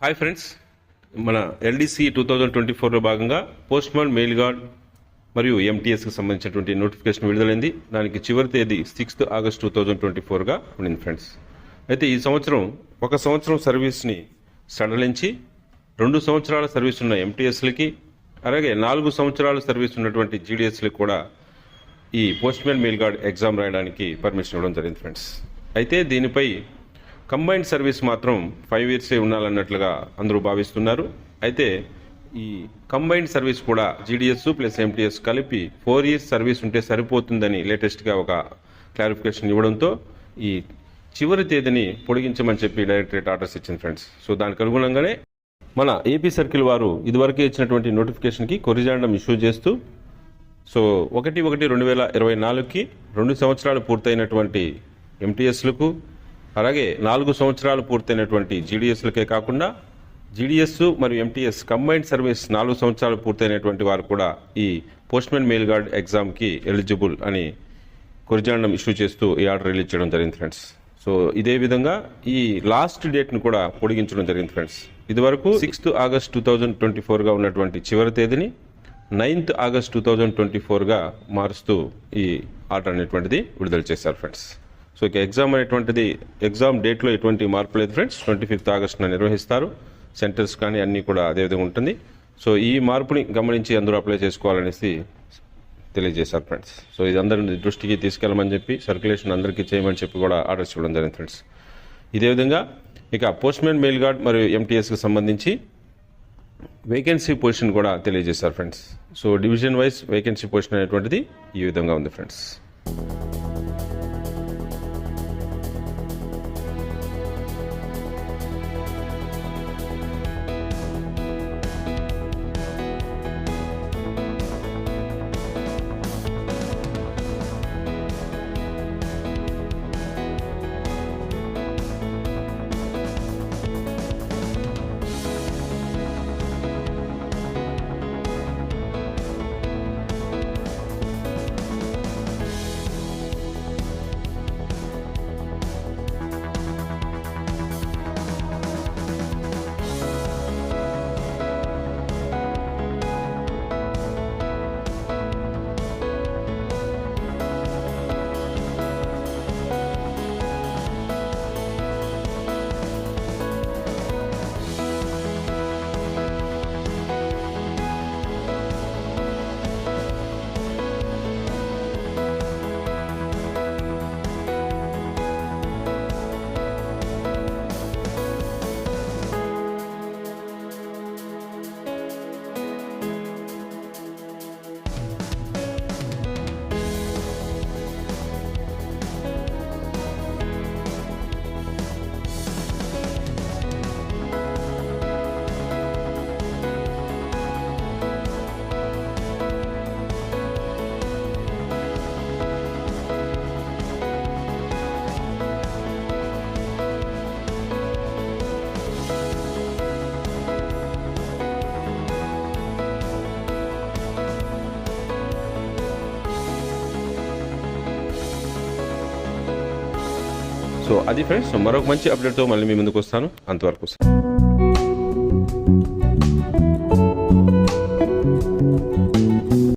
Hi friends, మన LDC 2024లో భాగంగా postman mail gourd మరియు ఎంటీఎస్కి సంబంధించినటువంటి నోటిఫికేషన్ విడుదలైంది. దానికి చివరి తేదీ 6 ఆగస్ట్ 2024గా ఉండింది ఫ్రెండ్స్. అయితే ఈ సంవత్సరం 1 సంవత్సరం సర్వీస్ని సడలించి 2 సంవత్సరాల సర్వీస్ ఉన్న ఎంటీఎస్లకి అలాగే 4 సంవత్సరాల సర్వీస్ ఉన్నటువంటి జీడీఎస్లకి కూడా ఈ పోస్ట్మాన్ మెయిల్ గార్డ్ ఎగ్జామ్ రాయడానికి పర్మిషన్ ఇవ్వడం జరిగింది ఫ్రెండ్స్. అయితే దీనిపై కంబైన్డ్ సర్వీస్ మాత్రం 5 ఇయర్సే ఉండాలన్నట్లుగా అందరూ భావిస్తున్నారు. అయితే ఈ కంబైన్డ్ సర్వీస్ కూడా జీడీఎస్ ప్లస్ ఎంటీఎస్ కలిపి 4 ఇయర్స్ సర్వీస్ ఉంటే సరిపోతుందని లేటెస్ట్గా ఒక క్లారిఫికేషన్ ఇవ్వడంతో ఈ చివరి తేదీని పొడిగించమని చెప్పి డైరెక్టరేట్ ఆర్డర్స్ ఇచ్చింది ఫ్రెండ్స్. సో దానికి అనుగుణంగానే మన ఏపీ సర్కిల్ వారు ఇదివరకే ఇచ్చినటువంటి నోటిఫికేషన్కి కొరిజాండం ఇష్యూ చేస్తూ సో 1/1/2024కి 2 సంవత్సరాలు పూర్తయినటువంటి ఎంటీఎస్లకు అలాగే 4 సంవత్సరాలు పూర్తయినటువంటి జీడీఎస్లకే కాకుండా జీడీఎస్ మరియు ఎంటీఎస్ కంబైన్డ్ సర్వీస్ 4 సంవత్సరాలు పూర్తయినటువంటి వారు కూడా ఈ పోస్ట్మాన్ మెయిల్ గార్డ్ ఎగ్జామ్కి ఎలిజిబుల్ అని కొరిజాండం ఇష్యూ చేస్తూ ఈ ఆర్డర్ రిలీజ్ చేయడం జరిగింది ఫ్రెండ్స్. సో ఇదే విధంగా ఈ లాస్ట్ డేట్ను కూడా పొడిగించడం జరిగింది ఫ్రెండ్స్. ఇదివరకు 6 ఆగస్ట్ 2024గా ఉన్నటువంటి చివరి తేదీని 9 ఆగస్ట్ 2024గా మారుస్తూ ఈ ఆర్డర్ అనేటువంటిది విడుదల చేశారు ఫ్రెండ్స్. సో ఇక ఎగ్జామ్ అనేటువంటిది ఎగ్జామ్ డేట్లో ఎటువంటి మార్పు లేదు ఫ్రెండ్స్. 25 ఆగస్టున నిర్వహిస్తారు. సెంటర్స్ కానీ అన్నీ కూడా అదేవిధంగా ఉంటుంది. సో ఈ మార్పుని గమనించి అందరూ అప్లై చేసుకోవాలనేసి తెలియజేశారు ఫ్రెండ్స్. సో ఇది అందరి దృష్టికి తీసుకెళ్ళమని చెప్పి సర్క్యులేషన్ అందరికీ చేయమని చెప్పి కూడా ఆర్డర్స్ ఇవ్వడం జరిగింది ఫ్రెండ్స్. ఇదే విధంగా ఇక పోస్ట్మాన్ మెయిల్ గార్డ్ మరియు ఎంటీఎస్కి సంబంధించి వేకెన్సీ పొజిషన్ కూడా తెలియజేశారు friends. So division wise vacancy position అనేటువంటిది ఈ విధంగా ఉంది ఫ్రెండ్స్. సో అది ఫ్రెండ్స్, మరొక మంచి అప్డేట్తో మళ్ళీ మీ ముందుకు వస్తాను. అంతవరకు